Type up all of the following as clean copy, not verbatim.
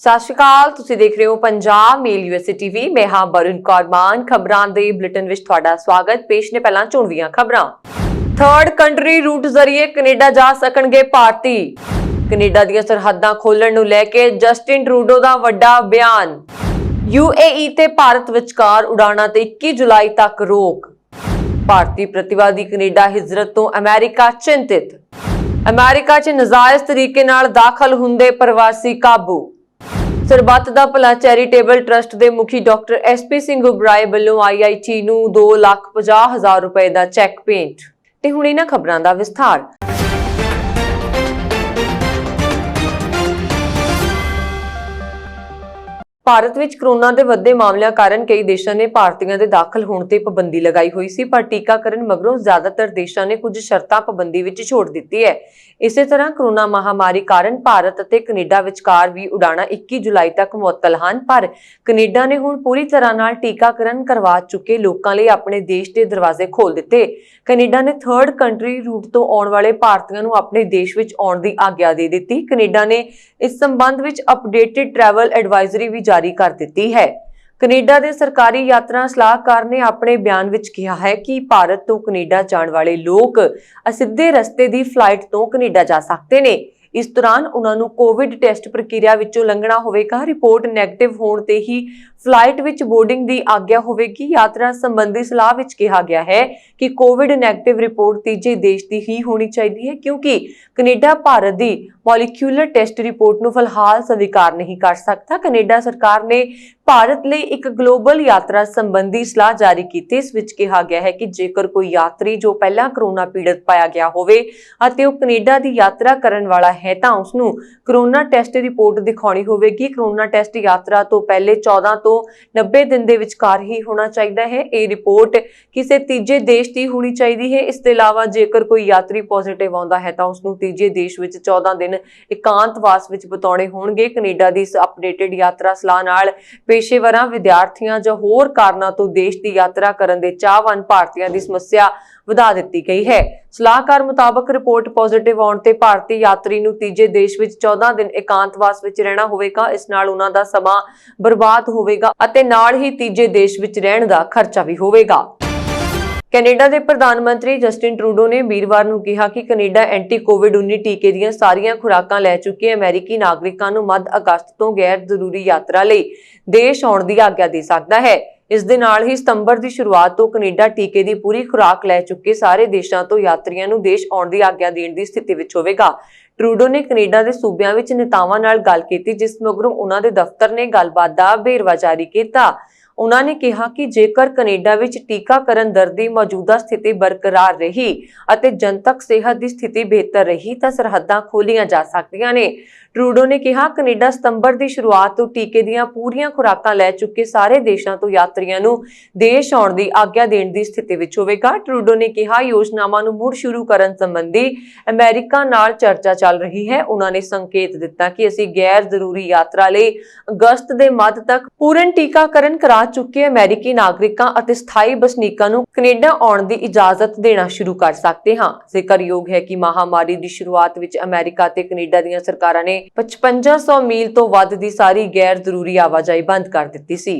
ਸਤਿ ਸ਼੍ਰੀ ਅਕਾਲ। ਤੁਸੀਂ ਦੇਖ ਰਹੇ ਹੋ ਪੰਜਾਬ ਮੇਲ ਯੂਐਸਏ ਟੀਵੀ। ਮੈਂ ਹਾਂ ਬरुण ਕੌਰ ਮਾਨ। ਖਬਰਾਂ ਦੇ ਬੁਲੇਟਿਨ ਵਿੱਚ ਤੁਹਾਡਾ ਸਵਾਗਤ। ਪੇਸ਼ ਨੇ ਪਹਿਲਾਂ ਚੋਣਵੀਆਂ ਖਬਰਾਂ। ਥਰਡ ਕੰਟਰੀ ਰੂਟ ਜ਼ਰੀਏ ਕੈਨੇਡਾ ਜਾ ਸਕਣਗੇ ਭਾਰਤੀ। ਕੈਨੇਡਾ ਦੀਆਂ ਸਰਹੱਦਾਂ ਖੋਲਣ ਨੂੰ ਲੈ ਕੇ ਜਸਟਿਨ ਟਰੂਡੋ ਦਾ ਵੱਡਾ ਬਿਆਨ। ਯੂਏਈ ਤੇ ਭਾਰਤ ਵਿਚਕਾਰ ਉਡਾਣਾਂ ਤੇ 21 ਜੁਲਾਈ ਤੱਕ ਰੋਕ। ਭਾਰਤੀ ਪ੍ਰਤੀਵਾਦੀ ਕੈਨੇਡਾ ਹਿਜਰਤ ਤੋਂ ਅਮਰੀਕਾ ਚਿੰਤਿਤ। ਅਮਰੀਕਾ 'ਚ ਨਜਾਇਜ਼ ਤਰੀਕੇ ਨਾਲ ਦਾਖਲ ਹੁੰਦੇ ਪ੍ਰਵਾਸੀ ਕਾਬੂ। ਸਰਬੱਤ ਦਾ ਭਲਾ ਚੈਰੀਟੇਬਲ ਟਰਸਟ ਦੇ ਮੁਖੀ ਡਾਕਟਰ ਐਸਪੀ ਸਿੰਘ ਉਬਰਾਏ ਵੱਲੋਂ ਆਈਆਈਟੀ ਨੂੰ 2,50,000 ਰੁਪਏ ਦਾ ਚੈੱਕ ਭੇਂਟ। ਤੇ ਹੁਣ ਇਹਨਾਂ ਖਬਰਾਂ ਦਾ ਵਿਸਥਾਰ। ਭਾਰਤ ਵਿੱਚ ਕੋਰੋਨਾ ਦੇ ਵੱਧਦੇ ਮਾਮਲਿਆਂ ਕਾਰਨ ਕਈ ਦੇਸ਼ਾਂ ਨੇ ਭਾਰਤੀਆਂ ਦੇ ਦਾਖਲ ਹੋਣ ਤੇ ਪਾਬੰਦੀ ਲਗਾਈ ਹੋਈ ਸੀ, ਪਰ ਟੀਕਾਕਰਨ ਮਗਰੋਂ ਜ਼ਿਆਦਾਤਰ ਦੇਸ਼ਾਂ ਨੇ ਕੁਝ ਸ਼ਰਤਾਂ ਪਾਬੰਦੀ ਵਿੱਚ ਛੋੜ ਦਿੱਤੀ ਹੈ। ਇਸੇ ਤਰ੍ਹਾਂ ਕੋਰੋਨਾ ਮਹਾਮਾਰੀ ਕਾਰਨ ਭਾਰਤ ਅਤੇ ਕੈਨੇਡਾ ਵਿਚਕਾਰ ਵੀ ਉਡਾਣਾਂ 21 ਜੁਲਾਈ ਤੱਕ ਮੁਅੱਤਲ ਹਨ, ਪਰ ਕੈਨੇਡਾ ਨੇ ਹੁਣ ਪੂਰੀ ਤਰ੍ਹਾਂ ਨਾਲ ਟੀਕਾਕਰਨ ਕਰਵਾ ਚੁੱਕੇ ਲੋਕਾਂ ਲਈ ਆਪਣੇ ਦੇਸ਼ ਦੇ ਦਰਵਾਜ਼ੇ ਖੋਲ੍ਹ ਦਿੱਤੇ। ਕੈਨੇਡਾ ਨੇ ਥਰਡ ਕੰਟਰੀ ਰੂਟ ਤੋਂ ਆਉਣ ਵਾਲੇ ਭਾਰਤੀਆਂ ਨੂੰ ਆਪਣੇ ਦੇਸ਼ ਵਿੱਚ ਆਉਣ ਦੀ ਆਗਿਆ ਦੇ ਦਿੱਤੀ। ਕੈਨੇਡਾ ਨੇ ਇਸ ਸੰਬੰਧ ਵਿੱਚ ਅਪਡੇਟਡ ਟਰੈਵਲ ਐਡਵਾਈਜ਼ਰੀ ਵੀ ਜਾਰੀ ਕਰ ਦਿੱਤੀ ਹੈ। ਕੈਨੇਡਾ ਦੇ ਸਰਕਾਰੀ ਯਾਤਰਾ ਸਲਾਹਕਾਰ ਨੇ ਆਪਣੇ ਬਿਆਨ ਵਿੱਚ ਕਿਹਾ ਹੈ ਕਿ ਭਾਰਤ ਤੋਂ ਕੈਨੇਡਾ ਜਾਣ ਵਾਲੇ ਲੋਕ ਅਸਿੱਧੇ ਰਸਤੇ ਦੀ ਫਲਾਈਟ ਤੋਂ ਕੈਨੇਡਾ ਜਾ ਸਕਦੇ ਨੇ। ਇਸ ਦੌਰਾਨ ਉਹਨਾਂ ਨੂੰ ਕੋਵਿਡ ਟੈਸਟ ਪ੍ਰਕਿਰਿਆ ਵਿੱਚੋਂ ਲੰਘਣਾ ਹੋਵੇਗਾ। ਰਿਪੋਰਟ ਨੈਗੇਟਿਵ ਹੋਣ ਤੇ ਹੀ ਫਲਾਈਟ ਵਿੱਚ ਬੋਰਡਿੰਗ ਦੀ ਆਗਿਆ ਹੋਵੇਗੀ। ਯਾਤਰਾ ਸੰਬੰਧੀ ਸਲਾਹ ਵਿੱਚ ਕਿਹਾ ਗਿਆ ਹੈ ਕਿ ਕੋਵਿਡ ਨੈਗੇਟਿਵ ਰਿਪੋਰਟ ਤੀਜੇ ਦੇਸ਼ ਦੀ ਹੀ ਹੋਣੀ ਚਾਹੀਦੀ ਹੈ, ਕਿਉਂਕਿ ਕੈਨੇਡਾ ਭਾਰਤ ਦੀ ਮੋਲੀਕਿਊਲਰ ਟੈਸਟ ਰਿਪੋਰਟ ਨੂੰ ਫਿਲਹਾਲ ਸਵੀਕਾਰ ਨਹੀਂ ਕਰ ਸਕਦਾ। ਕੈਨੇਡਾ ਸਰਕਾਰ ਨੇ ਭਾਰਤ ਲਈ ਇੱਕ ਗਲੋਬਲ ਯਾਤਰਾ ਸੰਬੰਧੀ ਸਲਾਹ ਜਾਰੀ ਕੀਤੀ। ਇਸ ਵਿੱਚ ਕਿਹਾ ਗਿਆ ਹੈ ਕਿ ਜੇਕਰ ਕੋਈ ਯਾਤਰੀ ਜੋ ਪਹਿਲਾਂ ਕੋਰੋਨਾ ਪੀੜਤ ਪਾਇਆ ਗਿਆ ਹੋਵੇ ਅਤੇ ਉਹ ਕੈਨੇਡਾ ਦੀ ਯਾਤਰਾ ਕਰਨ ਵਾਲਾ ਹੈ ਤਾਂ ਉਸ ਨੂੰ ਕੋਰੋਨਾ ਟੈਸਟ ਰਿਪੋਰਟ ਦਿਖਾਉਣੀ ਹੋਵੇਗੀ। ਕੋਰੋਨਾ ਟੈਸਟ ਯਾਤਰਾ ਤੋਂ ਪਹਿਲੇ 14 ਤੋਂ 90 ਦਿਨ ਦੇ ਵਿਚਕਾਰ ਹੀ ਹੋਣਾ ਚਾਹੀਦਾ ਹੈ। ਇਹ ਰਿਪੋਰਟ ਕਿਸੇ ਤੀਜੇ ਦੇਸ਼ ਦੀ ਹੋਣੀ ਚਾਹੀਦੀ ਹੈ। ਇਸ ਤੋਂ ਇਲਾਵਾ ਜੇਕਰ ਕੋਈ ਯਾਤਰੀ ਪੋਜ਼ਿਟਿਵ ਆਉਂਦਾ ਹੈ ਤਾਂ ਉਸ ਨੂੰ ਤੀਜੇ ਦੇਸ਼ ਵਿੱਚ 14 ਦਿਨ ਇਕਾਂਤਵਾਸ ਵਿੱਚ ਬਿਤਾਉਣੇ ਹੋਣਗੇ। ਕੈਨੇਡਾ ਦੀ ਇਸ ਅਪਡੇਟਡ ਯਾਤਰਾ ਸਲਾਹ ਨਾਲ ਪੇਸ਼ੇਵਰਾਂ, ਵਿਦਿਆਰਥੀਆਂ ਜਾਂ ਹੋਰ ਕਾਰਨਾਂ ਤੋਂ ਦੇਸ਼ ਦੀ ਯਾਤਰਾ ਕਰਨ ਦੇ ਚਾਹਵਾਨ ਭਾਰਤੀਆਂ ਦੀ ਸਮੱਸਿਆ ਵਧਾ ਦਿੱਤੀ ਗਈ ਹੈ। ਸਲਾਹਕਾਰ ਮੁਤਾਬਕ ਰਿਪੋਰਟ ਪੋਜ਼ਿਟਿਵ ਆਉਣ ਤੇ ਭਾਰਤੀ ਯਾਤਰੀ ਨੂੰ ਤੀਜੇ ਦੇਸ਼ ਵਿੱਚ 14 ਦਿਨ ਇਕਾਂਤਵਾਸ ਵਿੱਚ ਰਹਿਣਾ ਹੋਵੇਗਾ। ਇਸ ਨਾਲ ਉਹਨਾਂ ਦਾ ਸਮਾਂ ਬਰਬਾਦ ਹੋਵੇਗਾ ਅਤੇ ਨਾਲ ਹੀ ਤੀਜੇ ਦੇਸ਼ ਵਿੱਚ ਰਹਿਣ ਦਾ ਖਰਚਾ ਵੀ ਹੋਵੇਗਾ। ਕੈਨੇਡਾ ਦੇ ਪ੍ਰਧਾਨ ਮੰਤਰੀ ਜਸਟਿਨ ਟਰੂਡੋ ਨੇ ਵੀਰਵਾਰ ਨੂੰ ਕਿਹਾ ਕਿ ਕੈਨੇਡਾ ਐਂਟੀ ਕੋਵਿਡ-19 ਟੀਕੇ ਦੀਆਂ ਸਾਰੀਆਂ ਖੁਰਾਕਾਂ ਲੈ ਚੁੱਕੇ ਅਮਰੀਕੀ ਨਾਗਰਿਕਾਂ ਨੂੰ ਮੱਧ ਅਗਸਤ ਤੋਂ ਗੈਰ ਜ਼ਰੂਰੀ ਯਾਤਰਾ ਲਈ ਦੇਸ਼ ਆਉਣ ਦੀ ਆਗਿਆ ਦੇ ਸਕਦਾ ਹੈ। ਇਸ ਦੇ ਨਾਲ ਹੀ ਸਤੰਬਰ ਦੀ ਸ਼ੁਰੂਆਤ ਤੋਂ ਕੈਨੇਡਾ ਟੀਕੇ ਦੀ ਪੂਰੀ ਖੁਰਾਕ ਲੈ ਚੁੱਕੇ ਸਾਰੇ ਦੇਸ਼ਾਂ ਤੋਂ ਯਾਤਰੀਆਂ ਨੂੰ ਦੇਸ਼ ਆਉਣ ਦੀ ਆਗਿਆ ਦੇਣ ਦੀ ਸਥਿਤੀ ਵਿੱਚ ਹੋਵੇਗਾ। ਟਰੂਡੋ ਨੇ ਕੈਨੇਡਾ ਦੇ ਸੂਬਿਆਂ ਵਿੱਚ ਨੇਤਾਵਾਂ ਨਾਲ ਗੱਲ ਕੀਤੀ, ਜਿਸ ਮਗਰੋਂ ਉਹਨਾਂ ਦੇ ਦਫ਼ਤਰ ਨੇ ਗੱਲਬਾਤ ਦਾ ਵੇਰਵਾ ਜਾਰੀ ਕੀਤਾ। ਉਹਨਾਂ ਨੇ ਕਿਹਾ ਕਿ ਜੇਕਰ ਕੈਨੇਡਾ ਵਿੱਚ ਟੀਕਾਕਰਨ ਦਰ ਦੀ ਮੌਜੂਦਾ ਸਥਿਤੀ ਬਰਕਰਾਰ ਰਹੀ ਅਤੇ ਜਨਤਕ ਸਿਹਤ ਦੀ ਸਥਿਤੀ ਬਿਹਤਰ ਰਹੀ ਤਾਂ ਸਰਹੱਦਾਂ ਖੋਲੀਆਂ ਜਾ ਸਕਦੀਆਂ ਨੇ। ਟਰੂਡੋ ਨੇ ਕਿਹਾ ਕੈਨੇਡਾ ਸਤੰਬਰ ਦੀ ਸ਼ੁਰੂਆਤ ਤੋਂ ਟੀਕੇ ਦੀਆਂ ਪੂਰੀਆਂ ਖੁਰਾਕਾਂ ਲੈ ਚੁੱਕੇ ਸਾਰੇ ਦੇਸ਼ਾਂ ਤੋਂ ਯਾਤਰੀਆਂ ਨੂੰ ਦੇਸ਼ ਆਉਣ ਦੀ ਆਗਿਆ ਦੇਣ ਦੀ ਸਥਿਤੀ ਵਿੱਚ ਹੋਵੇਗਾ। ਟਰੂਡੋ ਨੇ ਕਿਹਾ ਯੋਜਨਾਵਾਂ ਨੂੰ ਮੁੜ ਸ਼ੁਰੂ ਕਰਨ ਸੰਬੰਧੀ ਅਮਰੀਕਾ ਨਾਲ ਚਰਚਾ ਚੱਲ ਰਹੀ ਹੈ। ਉਹਨਾਂ ਨੇ ਸੰਕੇਤ ਦਿੱਤਾ ਕਿ ਅਸੀਂ ਗੈਰ ਜ਼ਰੂਰੀ ਯਾਤਰਾ ਲਈ ਅਗਸਤ ਦੇ ਮੱਧ ਤੱਕ ਪੂਰਨ ਟੀਕਾਕਰਨ ਕਰਾ ਚੁੱਕੇ ਅਮਰੀਕੀ ਨਾਗਰਿਕਾਂ ਅਤੇ ਸਥਾਈ ਵਸਨੀਕਾਂ ਨੂੰ ਕੈਨੇਡਾ ਆਉਣ ਦੀ ਇਜਾਜ਼ਤ ਦੇਣਾ ਸ਼ੁਰੂ ਕਰ ਸਕਦੇ ਹਾਂ। ਜ਼ਿਕਰਯੋਗ ਹੈ ਕਿ ਮਹਾਮਾਰੀ ਦੀ ਸ਼ੁਰੂਆਤ ਵਿੱਚ ਅਮਰੀਕਾ ਤੇ ਕੈਨੇਡਾ ਦੀਆਂ ਸਰਕਾਰਾਂ ਨੇ 5500 ਮੀਲ ਤੋਂ ਵੱਧ ਦੀ ਸਾਰੀ ਗੈਰ ਜ਼ਰੂਰੀ ਆਵਾਜਾਈ ਬੰਦ ਕਰ ਦਿੱਤੀ ਸੀ।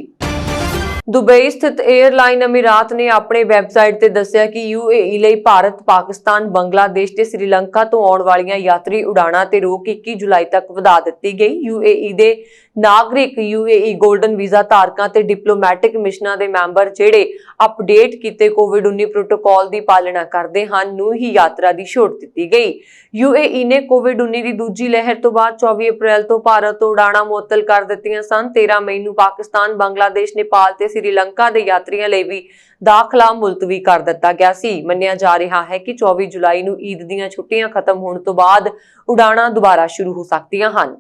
ਦੁਬਈ ਸਥਿਤ 에ਅਰਲਾਈਨ ਅਮੀਰਾਤ ਨੇ ਆਪਣੇ ਵੈਬਸਾਈਟ ਤੇ ਦੱਸਿਆ ਕਿ ਯੂਏਈ ਲਈ ਭਾਰਤ, ਪਾਕਿਸਤਾਨ, ਬੰਗਲਾਦੇਸ਼ ਤੇ ਸ੍ਰੀਲੰਕਾ ਤੋਂ ਆਉਣ ਵਾਲੀਆਂ ਯਾਤਰੀ ਉਡਾਣਾਂ ਤੇ ਰੋਕ 21 ਜੁਲਾਈ ਤੱਕ ਵਧਾ ਦਿੱਤੀ ਗਈ। ਯੂਏਈ ਦੇ ਨਾਗਰਿਕ, ਯੂਏਈ ਗੋਲਡਨ ਵੀਜ਼ਾ ਧਾਰਕਾਂ ਤੇ ਡਿਪਲੋਮੈਟਿਕ ਮਿਸ਼ਨਾਂ ਦੇ ਮੈਂਬਰ ਜਿਹੜੇ ਅਪਡੇਟ ਕੀਤੇ ਕੋਵਿਡ-19 ਪ੍ਰੋਟੋਕਾਲ ਦੀ ਪਾਲਣਾ ਕਰਦੇ ਹਨ ਨੂੰ ਹੀ ਯਾਤਰਾ ਦੀ ਛੋਟ ਦਿੱਤੀ ਗਈ। ਯੂਏਈ ਨੇ ਕੋਵਿਡ-19 ਦੀ ਦੂਜੀ ਲਹਿਰ ਤੋਂ ਬਾਅਦ 24 ਅਪ੍ਰੈਲ ਤੋਂ ਭਾਰਤ ਤੋਂ ਉਡਾਣਾਂ ਮੁਅੱਤਲ ਕਰ ਦਿੱਤੀਆਂ ਸਨ। 13 ਮਈ ਨੂੰ ਪਾਕਿਸਤਾਨ, ਬੰਗਲਾਦੇਸ਼, ਨੇਪਾਲ ਤੇ ਸ੍ਰੀਲੰਕਾ ਦੇ ਯਾਤਰੀਆਂ ਲਈ ਵੀ ਦਾਖਲਾ ਮੁਲਤਵੀ ਕਰ ਦਿੱਤਾ ਗਿਆ ਸੀ। ਮੰਨਿਆ ਜਾ ਰਿਹਾ ਹੈ ਕਿ 24 ਜੁਲਾਈ ਨੂੰ ਈਦ ਦੀਆਂ ਛੁੱਟੀਆਂ ਖਤਮ ਹੋਣ ਤੋਂ ਬਾਅਦ ਉਡਾਣਾਂ ਦੁਬਾਰਾ ਸ਼ੁਰੂ ਹੋ ਸਕਦੀਆਂ ਹਨ।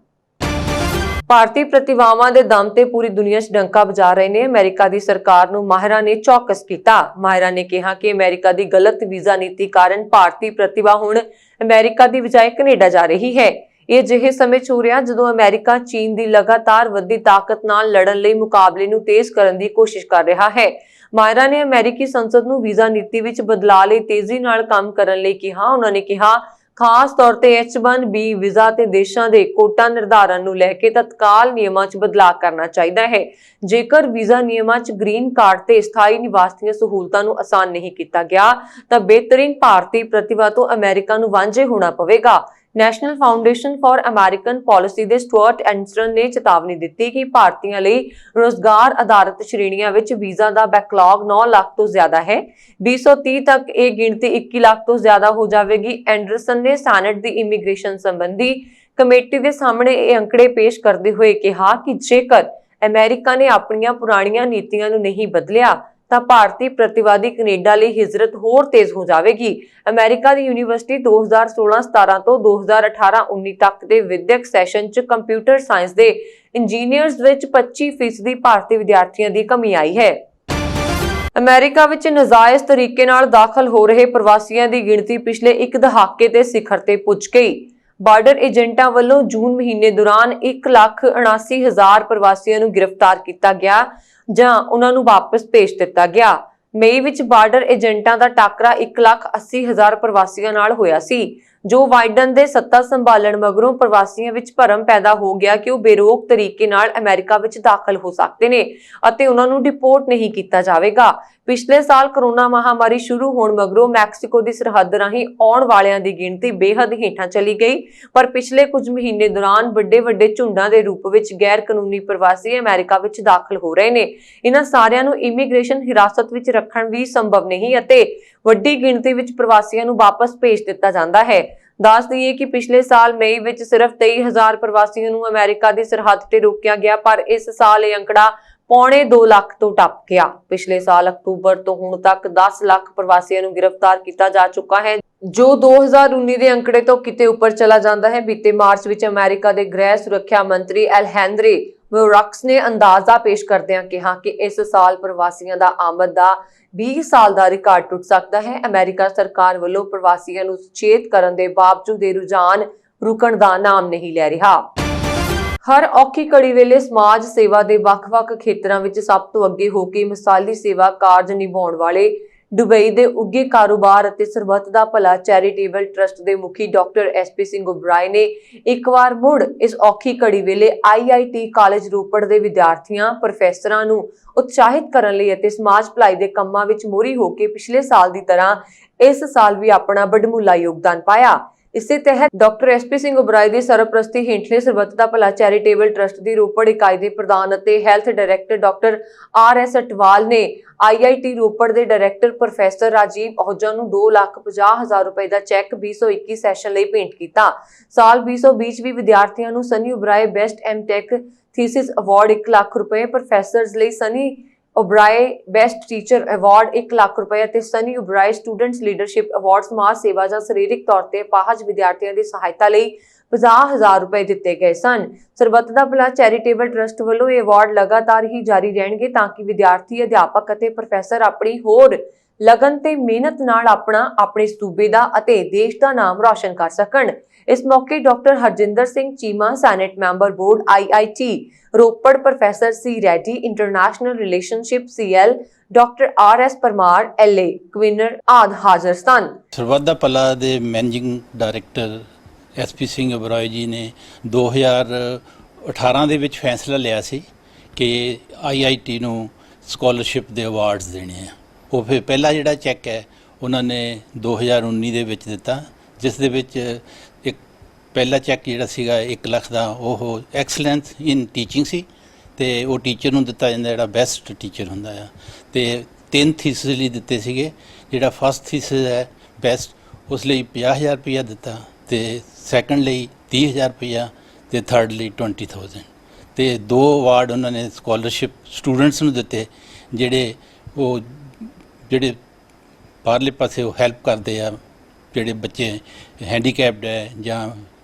ਭਾਰਤੀ ਪ੍ਰਤਿਭਾਵਾਂ ਦੇ ਦਮ ਤੇ ਪੂਰੀ ਦੁਨੀਆ 'ਚ ਡੰਕਾ ਵਜਾ ਰਹੇ ਨੇ। ਅਮਰੀਕਾ ਦੀ ਸਰਕਾਰ ਨੂੰ ਮਾਹਿਰਾਂ ਨੇ ਚੌਕਸ ਕੀਤਾ। ਮਾਹਿਰਾਂ ਨੇ ਕਿਹਾ ਕਿ ਅਮਰੀਕਾ ਦੀ ਗਲਤ ਵੀਜ਼ਾ ਨੀਤੀ ਕਾਰਨ ਭਾਰਤੀ ਪ੍ਰਤਿਭਾ ਹੁਣ ਅਮਰੀਕਾ ਦੀ ਬਜਾਏ ਕੈਨੇਡਾ ਜਾ ਰਹੀ ਹੈ। ਇਹ ਅਜਿਹੇ ਸਮੇਂ 'ਚ ਹੋ ਰਿਹਾ ਜਦੋਂ ਅਮਰੀਕਾ ਚੀਨ ਦੀ ਲਗਾਤਾਰ ਵੱਧਦੀ ਤਾਕਤ ਨਾਲ ਲੜਨ ਲਈ ਮੁਕਾਬਲੇ ਨੂੰ ਤੇਜ਼ ਕਰਨ ਦੀ ਕੋਸ਼ਿਸ਼ ਕਰ ਰਿਹਾ ਹੈ। ਮਾਹਿਰਾਂ ਨੇ ਅਮਰੀਕੀ ਸੰਸਦ ਨੂੰ ਵੀਜ਼ਾ ਨੀਤੀ ਵਿੱਚ ਬਦਲਾਅ ਲਈ ਤੇਜ਼ੀ ਨਾਲ ਕੰਮ ਕਰਨ ਲਈ ਕਿਹਾ। ਉਹਨਾਂ ਨੇ ਕਿਹਾ ਖਾਸ ਤੌਰ ਤੇ H1B ਵੀਜ਼ਾ ਤੇ ਦੇਸ਼ਾਂ ਦੇ ਕੋਟਾ ਨਿਰਧਾਰਨ ਨੂੰ ਲੈ ਕੇ ਤਤਕਾਲ ਨਿਯਮਾਂ 'ਚ ਬਦਲਾਅ ਕਰਨਾ ਚਾਹੀਦਾ ਹੈ। ਜੇਕਰ ਵੀਜ਼ਾ ਨਿਯਮਾਂ 'ਚ ਗ੍ਰੀਨ ਕਾਰਡ ਤੇ ਸਥਾਈ ਨਿਵਾਸ ਦੀਆਂ ਸਹੂਲਤਾਂ ਨੂੰ ਆਸਾਨ ਨਹੀਂ ਕੀਤਾ ਗਿਆ ਤਾਂ ਬਿਹਤਰੀਨ ਭਾਰਤੀ ਪ੍ਰਤਿਭਾ ਤੋਂ ਅਮਰੀਕਾ ਨੂੰ ਵਾਂਝੇ ਹੋਣਾ ਪਵੇਗਾ। National foundation for American policy ਦੇ ਸਟੂਅਰਟ ਐਂਡਰਸਨ ਨੇ ਚੇਤਾਵਨੀ ਦਿੱਤੀ ਕਿ ਭਾਰਤੀਆਂ ਲਈ ਰੋਜ਼ਗਾਰ ਆਧਾਰਿਤ ਸ਼੍ਰੇਣੀਆਂ ਵਿੱਚ ਵੀਜ਼ਾ ਦਾ ਬੈਕਲੌਗ 9 ਲੱਖ ਤੋਂ ਜ਼ਿਆਦਾ ਹੈ। 2030 ਤੱਕ ਇਹ ਗਿਣਤੀ 21 ਲੱਖ ਤੋਂ ਜ਼ਿਆਦਾ ਹੋ ਜਾਵੇਗੀ। ਐਂਡਰਸਨ ਨੇ ਸੈਨੇਟ ਦੀ ਇਮੀਗ੍ਰੇਸ਼ਨ ਸੰਬੰਧੀ ਕਮੇਟੀ ਦੇ ਸਾਹਮਣੇ ਇਹ ਅੰਕੜੇ ਪੇਸ਼ ਕਰਦੇ ਹੋਏ ਕਿਹਾ ਕਿ ਜੇਕਰ ਅਮਰੀਕਾ ਨੇ ਆਪਣੀਆਂ ਪੁਰਾਣੀਆਂ ਨੀਤੀਆਂ ਨੂੰ ਨਹੀਂ ਬਦਲਿਆ ਤਾਂ ਭਾਰਤੀ ਪ੍ਰਤਿਵਾਦੀ ਕੈਨੇਡਾ ਲਈ ਹਿਜਰਤ ਹੋਰ ਤੇਜ਼ ਹੋ ਜਾਵੇਗੀ। ਅਮਰੀਕਾ ਦੀ ਯੂਨੀਵਰਸਿਟੀ 2016-17 ਤੋਂ 2018-19 ਤੱਕ ਦੇ ਵਿਦਿਅਕ ਸੈਸ਼ਨ 'ਚ ਕੰਪਿਊਟਰ ਸਾਇੰਸ ਦੇ ਇੰਜੀਨੀਅਰਸ ਵਿੱਚ 25% ਭਾਰਤੀ ਵਿਦਿਆਰਥੀਆਂ ਦੀ ਕਮੀ ਆਈ ਹੈ। ਅਮਰੀਕਾ ਵਿੱਚ ਨਾਜਾਇਜ਼ ਤਰੀਕੇ ਨਾਲ ਦਾਖਲ ਹੋ ਰਹੇ ਪ੍ਰਵਾਸੀਆਂ ਦੀ ਗਿਣਤੀ ਪਿਛਲੇ ਇੱਕ ਦਹਾਕੇ ਦੇ ਸਿਖਰ ਤੇ ਪੁੱਜ ਗਈ। ਬਾਰਡਰ ਏਜੰਟਾਂ ਵੱਲੋਂ ਜੂਨ ਮਹੀਨੇ ਦੌਰਾਨ 1,79,000 ਪ੍ਰਵਾਸੀਆਂ ਨੂੰ ਗ੍ਰਿਫਤਾਰ ਕੀਤਾ ਗਿਆ ਜਾਂ ਉਹਨਾਂ ਨੂੰ ਵਾਪਸ ਭੇਜ ਦਿੱਤਾ ਗਿਆ। ਮਈ ਵਿੱਚ ਬਾਰਡਰ ਏਜੰਟਾਂ ਦਾ ਟਾਕਰਾ 1,80,000 ਪ੍ਰਵਾਸੀਆਂ ਨਾਲ ਹੋਇਆ ਸੀ। ਜੋ ਬਾਈਡਨ ਦੇ ਸੱਤਾ ਸੰਭਾਲਣ ਮਗਰੋਂ ਪ੍ਰਵਾਸੀਆਂ ਵਿੱਚ ਭਰਮ ਪੈਦਾ ਹੋ ਗਿਆ ਕਿ ਉਹ ਬੇਰੋਕ ਤਰੀਕੇ ਨਾਲ ਅਮਰੀਕਾ ਵਿੱਚ ਦਾਖਲ ਹੋ ਸਕਦੇ ਨੇ ਅਤੇ ਉਹਨਾਂ ਨੂੰ ਡਿਪੋਰਟ ਨਹੀਂ ਕੀਤਾ ਜਾਵੇਗਾ। ਪਿਛਲੇ ਸਾਲ ਕਰੋਨਾ ਮਹਾਮਾਰੀ ਸ਼ੁਰੂ ਹੋਣ ਮਗਰੋਂ ਮੈਕਸੀਕੋ ਦੀ ਸਰਹੱਦ ਰਾਹੀਂ ਆਉਣ ਵਾਲਿਆਂ ਦੀ ਗਿਣਤੀ ਬੇਹੱਦ ਹੇਠਾਂ ਚਲੀ ਗਈ, ਪਰ ਪਿਛਲੇ ਕੁਝ ਮਹੀਨੇ ਦੌਰਾਨ ਵੱਡੇ ਝੁੰਡਾਂ ਦੇ ਰੂਪ ਵਿੱਚ ਗੈਰ ਕਾਨੂੰਨੀ ਪ੍ਰਵਾਸੀ ਅਮਰੀਕਾ ਵਿੱਚ ਦਾਖਲ ਹੋ ਰਹੇ ਨੇ। ਇਹਨਾਂ ਸਾਰਿਆਂ ਨੂੰ ਇਮੀਗ੍ਰੇਸ਼ਨ ਹਿਰਾਸਤ ਵਿੱਚ ਰੱਖਣ ਵੀ ਸੰਭਵ ਨਹੀਂ ਅਤੇ ਵੱਡੀ ਗਿਣਤੀ ਵਿੱਚ ਪ੍ਰਵਾਸੀਆਂ ਨੂੰ ਵਾਪਸ ਭੇਜ ਦਿੱਤਾ ਜਾਂਦਾ ਹੈ। ਦੱਸ ਦਈਏ ਕਿ ਪਿਛਲੇ ਸਾਲ ਮਈ ਵਿੱਚ ਸਿਰਫ 23,000 ਪ੍ਰਵਾਸੀਆਂ ਨੂੰ ਅਮਰੀਕਾ ਦੀ ਸਰਹੱਦ ਤੇ ਰੋਕਿਆ ਗਿਆ, ਪਰ ਇਸ ਸਾਲ ਇਹ ਅੰਕੜਾ ਪੌਣੇ 2 ਲੱਖ ਤੋਂ ਟੱਪ ਗਿਆ। ਪਿਛਲੇ ਸਾਲ ਅਕਤੂਬਰ ਤੋਂ ਹੁਣ ਤੱਕ 10 ਲੱਖ ਪ੍ਰਵਾਸੀਆਂ ਨੂੰ ਗ੍ਰਿਫਤਾਰ ਕੀਤਾ ਜਾ ਚੁੱਕਾ ਹੈ, ਜੋ 2019 ਦੇ ਅੰਕੜੇ ਤੋਂ ਕਿਤੇ ਉੱਪਰ ਚਲਾ ਜਾਂਦਾ ਹੈ। ਬੀਤੇ ਮਾਰਚ ਵਿੱਚ ਅਮਰੀਕਾ ਦੇ ਗ੍ਰਹਿ ਸੁਰੱਖਿਆ ਮੰਤਰੀ ਅਲਹੈਂਦਰੇ ਮੋਰਾਕਸ ਨੇ ਅੰਦਾਜ਼ਾ ਪੇਸ਼ ਕਰਦਿਆਂ ਕਿਹਾ ਕਿ ਇਸ ਸਾਲ ਪ੍ਰਵਾਸੀਆਂ ਦਾ ਆਮਦ ਦਾ 20 ਸਾਲ ਦਾ ਰਿਕਾਰਡ ਟੁੱਟ ਸਕਦਾ ਹੈ। ਅਮਰੀਕਾ ਸਰਕਾਰ ਵੱਲੋਂ ਪ੍ਰਵਾਸੀਆਂ ਨੂੰ ਸੁਚੇਤ ਕਰਨ ਦੇ ਬਾਵਜੂਦ ਇਹ ਰੁਝਾਨ ਰੁਕਣ ਦਾ ਨਾਮ ਨਹੀਂ ਲੈ ਰਿਹਾ। ਹਰ ਔਖੀ ਘੜੀ ਵੇਲੇ ਸਮਾਜ ਸੇਵਾ ਦੇ ਵੱਖ-ਵੱਖ ਖੇਤਰਾਂ ਵਿੱਚ ਸਭ ਤੋਂ ਅੱਗੇ ਹੋ ਕੇ ਮਿਸਾਲੀ ਸੇਵਾ ਕਾਰਜ ਨਿਭਾਉਣ ਵਾਲੇ ਦੁਬਈ ਦੇ ਉੱਘੇ ਕਾਰੋਬਾਰ ਅਤੇ ਸਰਬੱਤ ਦਾ ਭਲਾ ਚੈਰੀਟੇਬਲ ਟਰਸਟ ਦੇ ਮੁਖੀ ਡਾਕਟਰ SP ਸਿੰਘ ਉਬਰਾਏ ਨੇ ਇੱਕ ਵਾਰ ਮੁੜ ਇਸ ਔਖੀ ਘੜੀ ਵੇਲੇ IIT ਕਾਲਜ ਰੋਪੜ ਦੇ ਵਿਦਿਆਰਥੀਆਂ, ਪ੍ਰੋਫੈਸਰਾਂ ਨੂੰ ਉਤਸ਼ਾਹਿਤ ਕਰਨ ਲਈ ਅਤੇ ਸਮਾਜ ਭਲਾਈ ਦੇ ਕੰਮਾਂ ਵਿੱਚ ਮੋਹਰੀ ਹੋ ਕੇ ਪਿਛਲੇ ਸਾਲ ਦੀ ਤਰ੍ਹਾਂ ਇਸ ਸਾਲ ਵੀ ਆਪਣਾ ਵੱਡਮੁੱਲਾ ਯੋਗਦਾਨ ਪਾਇਆ। ਇਸੇ ਤਹਿਤ ਡਾਕਟਰ SP ਸਿੰਘ ਉਬਰਾਏ ਦੀ ਸਰਪ੍ਰਸਤੀ ਹੇਠਲੇ ਸਰਬੱਤ ਦਾ ਭਲਾ ਚੈਰੀਟੇਬਲ ਟਰਸਟ ਦੀ ਰੋਪੜ ਇਕਾਈ ਦੇ ਪ੍ਰਧਾਨ ਅਤੇ health director doctor RS Atwal ਨੇ IIT ਰੋਪੜ ਦੇ ਡਾਇਰੈਕਟਰ ਪ੍ਰੋਫੈਸਰ ਰਾਜੀਵ ਅਹੂਜਾ ਨੂੰ 2,50,000 ਰੁਪਏ ਦਾ ਚੈੱਕ 2021 ਸੈਸ਼ਨ ਲਈ ਭੇਂਟ ਕੀਤਾ। ਸਾਲ 2020 ਵੀ ਵਿਦਿਆਰਥੀਆਂ ਨੂੰ Sunny Oberoi best MTech thesis award 1 lakh ਰੁਪਏ, ਪ੍ਰੋਫੈਸਰਸ ਲਈ Sunny Oberoi best teacher award 1 lakh ਰੁਪਏ ਅਤੇ Sunny Oberoi students leadership award ਸਮਾਜ ਸੇਵਾ ਜਾਂ ਸਰੀਰਕ ਤੌਰ ਤੇ ਅਪਾਹਜ ਵਿਦਿਆਰਥੀਆਂ ਦੀ ਸਹਾਇਤਾ ਲਈ 50,000 ਰੁਪਏ ਦਿੱਤੇ ਗਏ ਸਨ। ਸਰਬੱਤ ਦਾ ਭਲਾ ਚੈਰੀਟੇਬਲ ਟਰਸਟ ਵੱਲੋਂ ਇਹ ਅਵਾਰਡ ਲਗਾਤਾਰ ਹੀ ਜਾਰੀ ਰਹਿਣਗੇ ਤਾਂ ਕਿ ਵਿਦਿਆਰਥੀ, ਅਧਿਆਪਕ ਅਤੇ ਪ੍ਰੋਫੈਸਰ ਆਪਣੀ ਹੋਰ ਲਗਨ ਤੇ ਮਿਹਨਤ ਨਾਲ ਆਪਣੇ ਸੂਬੇ ਦਾ ਅਤੇ ਦੇਸ਼ ਦਾ ਨਾਮ ਰੌਸ਼ਨ ਕਰ ਸਕਣ। ਇਸ ਮੌਕੇ doctor Harjinder Singh Cheema, senate member board IIT Ropar, professor C ready, international relationship CL, doctor RS Parmar LA, ਕਵੀਨਰ ਆਦਿ ਹਾਜ਼ਰ ਸਨ। ਸਰਬੱਤ ਦਾ ਭਲਾ ਦੇ managing director SP Singh Oberoi ਜੀ ਨੇ 2018 ਦੇ ਵਿੱਚ ਫੈਸਲਾ ਲਿਆ ਸੀ ਕਿ IIT ਨੂੰ ਸਕਾਲਰਸ਼ਿਪ ਦੇ ਅਵਾਰਡਸ ਦੇਣੇ ਆ। ਉਹ ਫਿਰ ਪਹਿਲਾ ਜਿਹੜਾ ਚੈੱਕ ਹੈ ਉਹਨਾਂ ਨੇ 2019 ਦੇ ਵਿੱਚ ਦਿੱਤਾ, ਜਿਸ ਦੇ ਵਿੱਚ ਇੱਕ ਪਹਿਲਾ ਚੈੱਕ ਜਿਹੜਾ ਸੀਗਾ 1 ਲੱਖ ਦਾ ਉਹ ਐਕਸਲੈਂਸ ਇਨ ਟੀਚਿੰਗ ਸੀ ਤੇ ਉਹ ਟੀਚਰ ਨੂੰ ਦਿੱਤਾ ਜਾਂਦਾ ਜਿਹੜਾ ਬੈਸਟ ਟੀਚਰ ਹੁੰਦਾ ਆ। ਤੇ 3 ਥੀਸਿਸ ਲਈ ਦਿੱਤੇ ਸੀਗੇ। ਜਿਹੜਾ ਫਸਟ ਥੀਸਿਸ ਹੈ ਬੈਸਟ, ਉਸ ਲਈ 50,000 ਰੁਪਇਆ ਦਿੱਤਾ ਤੇ ਸੈਕੰਡ ਲਈ 30,000 ਰੁਪਇਆ ਤੇ ਥਰਡ ਲਈ 20,000 ਤੇ 2 ਅਵਾਰਡ ਉਹਨਾਂ ਨੇ ਸਕਾਲਰਸ਼ਿਪ ਸਟੂਡੈਂਟਸ ਨੂੰ ਦਿੱਤੇ ਜਿਹੜੇ ਬਾਹਰਲੇ ਪਾਸੇ ਉਹ ਹੈਲਪ ਕਰਦੇ ਆ, ਜਿਹੜੇ ਬੱਚੇ ਹੈਂਡੀਕੈਪਡ ਹੈ ਜਾਂ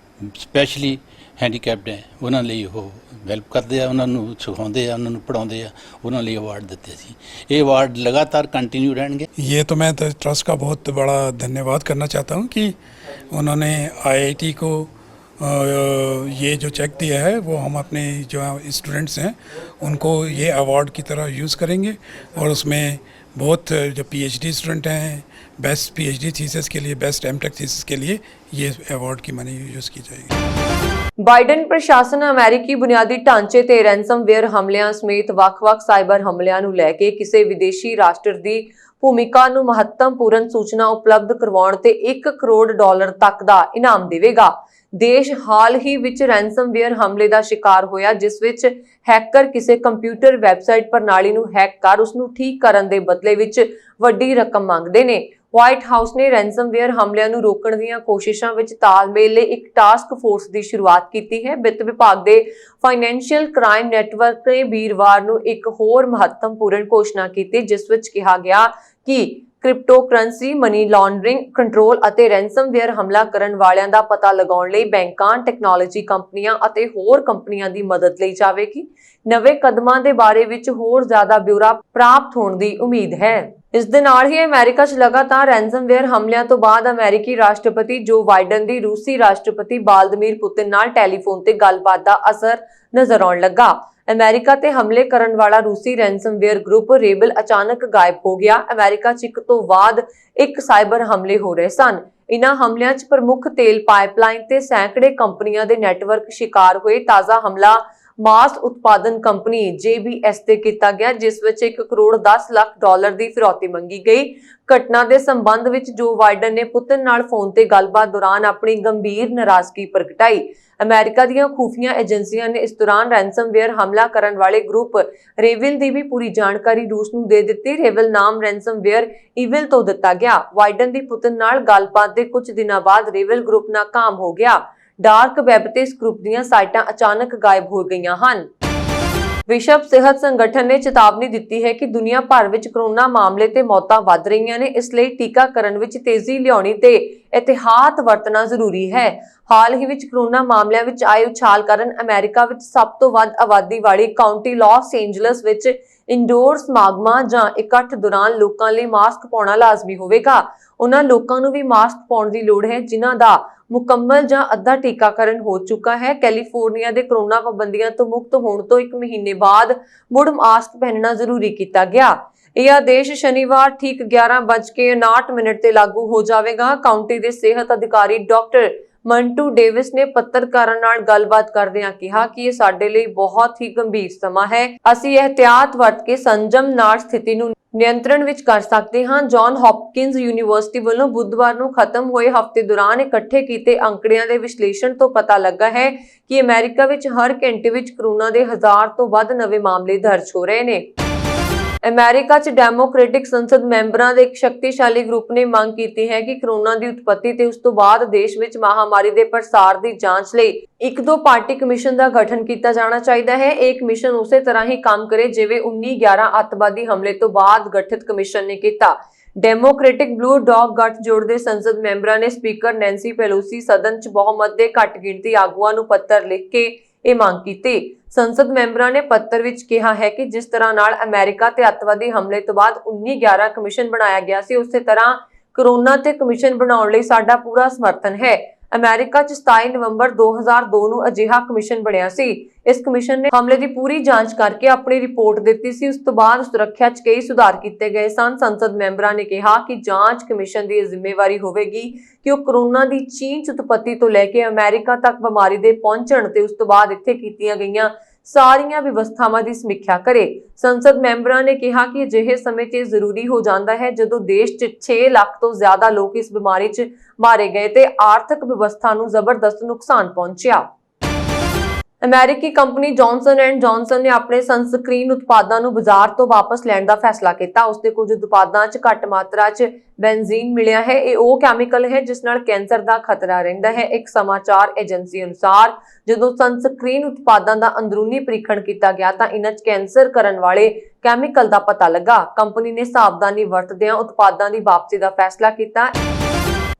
ਸਪੈਸ਼ਲੀ ਹੈਂਡੀਕੈਪਡ ਹੈ ਉਹਨਾਂ ਲਈ ਉਹ ਹੈਲਪ ਕਰਦੇ ਆ, ਉਹਨਾਂ ਨੂੰ ਸਿਖਾਉਂਦੇ ਆ, ਉਹਨਾਂ ਨੂੰ ਪੜ੍ਹਾਉਂਦੇ ਆ, ਉਹਨਾਂ ਲਈ ਅਵਾर्ड देते सी। ये अवार्ड लगातार कंटिन्यू रहेंगे। ये तो मैं ट्रस्ट का बहुत बड़ा धन्यवाद करना चाहता हूँ कि उन्होंने IIT को ये जो चेक दिया है वो हम अपने जो स्टूडेंट्स हैं उनको ये अवार्ड की तरह यूज़ करेंगे और उसमें बहुत जो पीएचडी स्टूडेंट हैं बेस्ट पीएचडी थीसिस के लिए, बेस्ट एमटेक थीसिस के लिए ये अवार्ड की मनी यूज़ की जाएगी। ਬਾਈਡਨ ਪ੍ਰਸ਼ਾਸਨ ਅਮਰੀਕੀ ਬੁਨਿਆਦੀ ਢਾਂਚੇ ਤੇ ਰੈਂਸਮਵੇਅਰ ਹਮਲਿਆਂ ਸਮੇਤ ਵੱਖ-ਵੱਖ ਸਾਈਬਰ ਹਮਲਿਆਂ ਨੂੰ ਲੈ ਕੇ ਕਿਸੇ ਵਿਦੇਸ਼ੀ ਰਾਸ਼ਟਰ ਦੀ ਭੂਮਿਕਾ ਨੂੰ ਮਹੱਤਵਪੂਰਨ ਸੂਚਨਾ ਉਪਲਬਧ ਕਰਵਾਉਣ ਤੇ $1 ਕਰੋੜ ਤੱਕ ਦਾ ਇਨਾਮ ਦੇਵੇਗਾ। ਦੇਸ਼ ਹਾਲ ਹੀ ਵਿੱਚ ਰੈਂਸਮਵੇਅਰ ਹਮਲੇ ਦਾ ਸ਼ਿਕਾਰ ਹੋਇਆ, ਜਿਸ ਵਿੱਚ ਹੈਕਰ ਕਿਸੇ ਕੰਪਿਊਟਰ ਵੈਬਸਾਈਟ ਪ੍ਰਣਾਲੀ ਨੂੰ ਹੈਕ ਕਰ ਉਸ ਨੂੰ ਠੀਕ ਕਰਨ ਦੇ ਬਦਲੇ ਵਿੱਚ ਵੱਡੀ ਰਕਮ ਮੰਗਦੇ ਨੇ। ਵਾਈਟ ਹਾਊਸ ਨੇ ਰੈਂਸਮਵੇਅਰ ਹਮਲਿਆਂ ਨੂੰ ਰੋਕਣ ਦੀਆਂ ਕੋਸ਼ਿਸ਼ਾਂ ਵਿੱਚ ਤਾਲਮੇਲ ਲਈ ਇੱਕ ਟਾਸਕ ਫੋਰਸ ਦੀ ਸ਼ੁਰੂਆਤ ਕੀਤੀ ਹੈ। ਵਿੱਤ ਵਿਭਾਗ ਦੇ ਫਾਈਨੈਂਸ਼ੀਅਲ ਕ੍ਰਾਈਮ ਨੈਟਵਰਕ ਨੇ ਵੀਰਵਾਰ ਨੂੰ ਇੱਕ ਹੋਰ ਮਹੱਤਵਪੂਰਨ ਘੋਸ਼ਣਾ ਕੀਤੀ, ਜਿਸ ਵਿੱਚ ਕਿਹਾ ਗਿਆ ਕਿ ਕ੍ਰਿਪਟੋਕਰੰਸੀ, ਮਨੀ ਲਾਂਡਰਿੰਗ ਕੰਟਰੋਲ ਅਤੇ ਰੈਂਸਮਵੇਅਰ ਹਮਲਾ ਕਰਨ ਵਾਲਿਆਂ ਦਾ ਪਤਾ ਲਗਾਉਣ ਲਈ ਬੈਂਕਾਂ, ਟੈਕਨੋਲੋਜੀ ਕੰਪਨੀਆਂ ਅਤੇ ਹੋਰ ਕੰਪਨੀਆਂ ਦੀ ਮਦਦ ਲਈ ਜਾਵੇਗੀ। ਨਵੇਂ ਕਦਮਾਂ ਦੇ ਬਾਰੇ ਵਿੱਚ ਹੋਰ ਜ਼ਿਆਦਾ ਬਿਊਰਾ ਪ੍ਰਾਪਤ ਹੋਣ ਦੀ ਉਮੀਦ ਹੈ। ਇਸ ਦੇ ਨਾਲ ਹੀ ਅਮਰੀਕਾ 'ਚ ਲਗਾਤਾਰ ਰੈਂਸਮਵੇਅਰ ਹਮਲਿਆਂ ਤੋਂ ਬਾਅਦ ਅਮਰੀਕੀ ਰਾਸ਼ਟਰਪਤੀ ਜੋ ਬਾਈਡਨ ਦੀ ਰੂਸੀ ਰਾਸ਼ਟਰਪਤੀ ਵਲਾਦੀਮੀਰ ਪੁਤਿਨ ਨਾਲ ਟੈਲੀਫੋਨ ਤੇ ਗੱਲਬਾਤ ਦਾ ਅਸਰ ਨਜ਼ਰ ਆਉਣ ਲੱਗਾ। ਅਮਰੀਕਾ ਤੇ ਹਮਲੇ ਕਰਨ ਵਾਲਾ ਰੂਸੀ ਰੈਂਸਮਵੇਅਰ ਗਰੁੱਪ ਰੇਬਲ ਅਚਾਨਕ ਗਾਇਬ ਹੋ ਗਿਆ। ਅਮਰੀਕਾ 'ਚ ਇੱਕ ਤੋਂ ਬਾਅਦ ਇੱਕ ਸਾਈਬਰ ਹਮਲੇ ਹੋ ਰਹੇ ਸਨ। ਇਨ੍ਹਾਂ ਹਮਲਿਆਂ 'ਚ ਪ੍ਰਮੁੱਖ ਤੇਲ ਪਾਈਪਲਾਈਨ ਤੇ ਸੈਂਕੜੇ ਕੰਪਨੀਆਂ ਦੇ ਨੈਟਵਰਕ ਸ਼ਿਕਾਰ ਹੋਏ। ਤਾਜ਼ਾ ਹਮਲਾ ਮਾਸ ਉਤਪਾਦਨ ਕੰਪਨੀ JBS ਤੇ ਕੀਤਾ ਗਿਆ, ਜਿਸ ਵਿੱਚ $1 ਕਰੋੜ 10 ਲੱਖ ਦੀ ਫਿਰੌਤੀ ਮੰਗੀ ਗਈ। ਘਟਨਾ ਦੇ ਸੰਬੰਧ ਵਿੱਚ ਜੋ ਬਾਈਡਨ ਨੇ ਪੁਤਿਨ ਨਾਲ ਫੋਨ ਤੇ ਗੱਲਬਾਤ ਦੌਰਾਨ ਆਪਣੀ ਗੰਭੀਰ ਨਾਰਾਜ਼ਗੀ ਪ੍ਰਗਟਾਈ। ਅਮਰੀਕਾ ਦੀਆਂ ਖੁਫੀਆ ਏਜੰਸੀਆਂ ਨੇ ਇਸ ਦੌਰਾਨ ਰੈਂਸਮਵੇਅਰ ਹਮਲਾ ਕਰਨ ਵਾਲੇ ਗਰੁੱਪ ਰੇਵਿਲ ਦੀ ਵੀ ਪੂਰੀ ਜਾਣਕਾਰੀ ਰੂਸ ਨੂੰ ਦੇ ਦਿੱਤੀ। ਰੇਵਿਲ ਨਾਮ ਰੈਂਸਮਵੇਅਰ ਈਵਿਲ ਤੋਂ ਦਿੱਤਾ ਗਿਆ। ਬਾਈਡਨ ਦੀ ਪੁਤਿਨ ਨਾਲ ਗੱਲਬਾਤ ਦੇ ਕੁਝ ਦਿਨਾਂ ਬਾਅਦ ਰੇਵਿਲ ਗਰੁੱਪ ਨਾਕਾਮ ਹੋ ਗਿਆ। ਡਾਰਕ ਵੈਬ ਤੇ ਇਸ ਗਰੁੱਪ ਦੀਆਂ ਸਾਈਟਾਂ ਅਚਾਨਕ ਗਾਇਬ ਹੋ ਗਈਆਂ ਹਨ। ਵਿਸ਼ਵ ਸਿਹਤ ਸੰਗਠਨ ਨੇ ਚੇਤਾਵਨੀ ਦਿੱਤੀ ਹੈ ਕਿ ਦੁਨੀਆ ਭਰ ਵਿੱਚ ਕੋਰੋਨਾ ਮਾਮਲੇ ਤੇ ਮੌਤਾਂ ਵੱਧ ਰਹੀਆਂ ਨੇ। ਇਸ ਲਈ ਟੀਕਾਕਰਨ ਵਿੱਚ ਤੇਜ਼ੀ ਲਿਆਉਣੀ ਤੇ ਇhtiyat ਵਰਤਣਾ ਜ਼ਰੂਰੀ ਹੈ। ਹਾਲ ਹੀ ਵਿੱਚ ਕੋਰੋਨਾ ਮਾਮਲਿਆਂ ਵਿੱਚ ਆਏ ਉਛਾਲ ਕਾਰਨ ਅਮਰੀਕਾ ਵਿੱਚ ਸਭ ਤੋਂ ਵੱਧ ਆਬਾਦੀ ਵਾਲੀ ਕਾਉਂਟੀ ਲਾਸ ਏਂਜਲਸ ਵਿੱਚ ਇੰਡੋਰ ਸਮਾਗਮਾਂ ਜਾਂ ਇਕੱਠ ਦੌਰਾਨ ਲੋਕਾਂ ਲਈ ਮਾਸਕ ਪਾਉਣਾ ਲਾਜ਼ਮੀ ਹੋਵੇਗਾ। ਉਹਨਾਂ ਲੋਕਾਂ ਨੂੰ ਵੀ ਮਾਸਕ ਪਾਉਣ ਦੀ ਲੋੜ ਹੈ ਜਿਨ੍ਹਾਂ ਦਾ ਮੁਕੰਮਲ ਜਾਂ ਅੱਧਾ ਟੀਕਾਕਰਨ ਹੋ ਚੁੱਕਾ ਹੈ। ਕੈਲੀਫੋਰਨੀਆ ਦੇ ਕੋਰੋਨਾ ਪਾਬੰਦੀਆਂ ਤੋਂ ਮੁਕਤ ਹੋਣ ਤੋਂ 1 ਮਹੀਨੇ ਬਾਅਦ ਮੁੜ ਮਾਸਕ ਪਹਿਨਣਾ ਜ਼ਰੂਰੀ ਕੀਤਾ ਗਿਆ। ਇਹ ਆਦੇਸ਼ ਸ਼ਨੀਵਾਰ ਠੀਕ 11:59 ਤੇ ਲਾਗੂ ਹੋ ਜਾਵੇਗਾ। ਕਾਉਂਟੀ ਦੇ ਸਿਹਤ ਅਧਿਕਾਰੀ ਡਾਕਟਰ ਮੰਟੂ ਡੇਵਿਸ ਨੇ ਪੱਤਰਕਾਰਾਂ ਨਾਲ ਗੱਲਬਾਤ ਕਰਦਿਆਂ ਕਿਹਾ ਕਿ ਇਹ ਸਾਡੇ ਲਈ ਬਹੁਤ ਹੀ ਗੰਭੀਰ ਸਮਾਂ ਹੈ। ਅਸੀਂ ਇhtiyat ਵਰਤ ਕੇ ਸੰਜਮ ਨਾਲ ਸਥਿਤੀ ਨੂੰ ਨਿਯੰਤਰਣ ਵਿੱਚ ਕਰ ਸਕਦੇ ਹਾਂ। ਜੌਨ ਹੌਪਕਿੰਸ ਯੂਨੀਵਰਸਿਟੀ ਵੱਲੋਂ ਬੁੱਧਵਾਰ ਨੂੰ ਖਤਮ ਹੋਏ ਹਫ਼ਤੇ ਦੌਰਾਨ ਇਕੱਠੇ ਕੀਤੇ ਅੰਕੜਿਆਂ ਦੇ ਵਿਸ਼ਲੇਸ਼ਣ ਤੋਂ ਪਤਾ ਲੱਗਾ ਹੈ ਕਿ ਅਮਰੀਕਾ ਵਿੱਚ ਹਰ ਘੰਟੇ ਵਿੱਚ ਕੋਰੋਨਾ ਦੇ 1000 ਤੋਂ ਵੱਧ ਨਵੇਂ ਮਾਮਲੇ ਦਰਜ ਹੋ ਰਹੇ ਨੇ। ਅਮਰੀਕਾ 'ਚ ਡੈਮੋਕ੍ਰੈਟਿਕ ਸੰਸਦ ਮੈਂਬਰਾਂ ਦੇ ਇੱਕ ਸ਼ਕਤੀਸ਼ਾਲੀ ਗਰੁੱਪ ਨੇ ਮੰਗ ਕੀਤੀ ਹੈ ਕਿ ਕੋਰੋਨਾ ਦੀ ਉਤਪਤੀ ਤੇ ਉਸ ਤੋਂ ਬਾਅਦ ਦੇਸ਼ ਵਿੱਚ ਮਹਾਮਾਰੀ ਦੇ ਪ੍ਰਸਾਰ ਦੀ ਜਾਂਚ ਲਈ ਇੱਕ ਦੋ ਪਾਰਟੀ ਕਮਿਸ਼ਨ ਦਾ ਗਠਨ ਕੀਤਾ ਜਾਣਾ ਚਾਹੀਦਾ ਹੈ। ਇਹ ਕਮਿਸ਼ਨ ਉਸੇ ਤਰ੍ਹਾਂ ਹੀ ਕੰਮ ਕਰੇ ਜਿਵੇਂ 19/11 ਅੱਤਵਾਦੀ ਹਮਲੇ ਤੋਂ ਬਾਅਦ ਗਠਿਤ ਕਮਿਸ਼ਨ ਨੇ ਕੀਤਾ। ਡੈਮੋਕ੍ਰੈਟਿਕ ਬਲੂ ਡੌਗ ਗੱਠਜੋੜ ਦੇ ਸੰਸਦ ਮੈਂਬਰਾਂ ਨੇ ਸਪੀਕਰ ਨੈਂਸੀ ਪੈਲੋਸੀ, ਸਦਨ 'ਚ ਬਹੁਮਤ ਦੇ ਘੱਟ ਗਿਣਤੀ ਆਗੂਆਂ ਨੂੰ ਪੱਤਰ ਲਿਖ ਕੇ ਇਹ ਮੰਗ ਕੀਤੀ। ਸੰਸਦ ਮੈਂਬਰਾਂ ਨੇ ਪੱਤਰ ਵਿੱਚ ਕਿਹਾ ਹੈ ਕਿ ਜਿਸ ਤਰ੍ਹਾਂ ਨਾਲ ਅਮਰੀਕਾ ਤੇ ਅੱਤਵਾਦੀ ਹਮਲੇ ਤੋਂ ਬਾਅਦ 19/11 ਕਮਿਸ਼ਨ ਬਣਾਇਆ ਗਿਆ ਸੀ, ਉਸੇ ਤਰ੍ਹਾਂ ਕੋਰੋਨਾ ਤੇ ਕਮਿਸ਼ਨ ਬਣਾਉਣ ਲਈ ਸਾਡਾ ਪੂਰਾ ਸਮਰਥਨ ਹੈ। ਅਮਰੀਕਾ 'ਚ 27 ਨਵੰਬਰ 2002 ਨੂੰ ਅਜਿਹਾ ਕਮਿਸ਼ਨ ਬਣਿਆ ਸੀ। ਇਸ ਕਮਿਸ਼ਨ ਨੇ ਹਮਲੇ ਦੀ ਪੂਰੀ ਜਾਂਚ ਕਰਕੇ ਆਪਣੀ ਰਿਪੋਰਟ ਦਿੱਤੀ ਸੀ। ਉਸ ਤੋਂ ਬਾਅਦ ਸੁਰੱਖਿਆ 'ਚ ਕਈ ਸੁਧਾਰ ਕੀਤੇ ਗਏ ਸਨ। ਸੰਸਦ ਮੈਂਬਰਾਂ ਨੇ ਕਿਹਾ ਕਿ ਜਾਂਚ ਕਮਿਸ਼ਨ ਦੀ ਇਹ ਜ਼ਿੰਮੇਵਾਰੀ ਹੋਵੇਗੀ ਕਿ ਉਹ ਕੋਰੋਨਾ ਦੀ ਚੀਨ 'ਚ ਉਤਪਤੀ ਤੋਂ ਲੈ ਕੇ ਅਮਰੀਕਾ ਤੱਕ ਬਿਮਾਰੀ ਦੇ ਪਹੁੰਚਣ ਤੇ ਉਸ ਤੋਂ ਬਾਅਦ ਇੱਥੇ ਕੀਤੀਆਂ ਗਈਆਂ ਸਾਰੀਆਂ ਵਿਵਸਥਾਵਾਂ ਦੀ ਸਮੀਖਿਆ ਕਰੇ। ਸੰਸਦ ਮੈਂਬਰਾਂ ਨੇ ਕਿਹਾ ਕਿ ਅਜਿਹੇ ਸਮੇਂ 'ਚ ਜ਼ਰੂਰੀ ਹੋ ਜਾਂਦਾ ਹੈ ਜਦੋਂ ਦੇਸ਼ 'ਚ 6 ਲੱਖ ਤੋਂ ਜ਼ਿਆਦਾ ਲੋਕ ਇਸ ਬਿਮਾਰੀ 'ਚ ਮਾਰੇ ਗਏ ਤੇ ਆਰਥਿਕ ਵਿਵਸਥਾ ਨੂੰ ਜ਼ਬਰਦਸਤ ਨੁਕਸਾਨ ਪਹੁੰਚਿਆ। ਅਮਰੀਕੀ ਕੰਪਨੀ ਜੌਨਸਨ ਐਂਡ ਜੌਨਸਨ ਨੇ ਆਪਣੇ ਸਨਸਕ੍ਰੀਨ ਉਤਪਾਦਾਂ ਨੂੰ ਬਾਜ਼ਾਰ ਤੋਂ ਵਾਪਸ ਲੈਣ ਦਾ ਫੈਸਲਾ ਕੀਤਾ। ਉਸਦੇ ਕੁਝ ਉਤਪਾਦਾਂ 'ਚ ਘੱਟ ਮਾਤਰਾ 'ਚ ਬੈਂਜ਼ੀਨ ਮਿਲਿਆ ਹੈ। ਇਹ ਉਹ ਕੈਮੀਕਲ ਹੈ ਜਿਸ ਨਾਲ ਕੈਂਸਰ ਦਾ ਖਤਰਾ ਰਹਿੰਦਾ ਹੈ। ਇੱਕ ਸਮਾਚਾਰ ਏਜੰਸੀ ਅਨੁਸਾਰ ਜਦੋਂ ਸਨਸਕ੍ਰੀਨ ਉਤਪਾਦਾਂ ਦਾ ਅੰਦਰੂਨੀ ਪ੍ਰੀਖਣ ਕੀਤਾ ਗਿਆ ਤਾਂ ਇਹਨਾਂ 'ਚ ਕੈਂਸਰ ਕਰਨ ਵਾਲੇ ਕੈਮੀਕਲ ਦਾ ਪਤਾ ਲੱਗਾ। ਕੰਪਨੀ ਨੇ ਸਾਵਧਾਨੀ ਵਰਤਦਿਆਂ ਉਤਪਾਦਾਂ ਦੀ ਵਾਪਸੀ ਦਾ ਫੈਸਲਾ ਕੀਤਾ।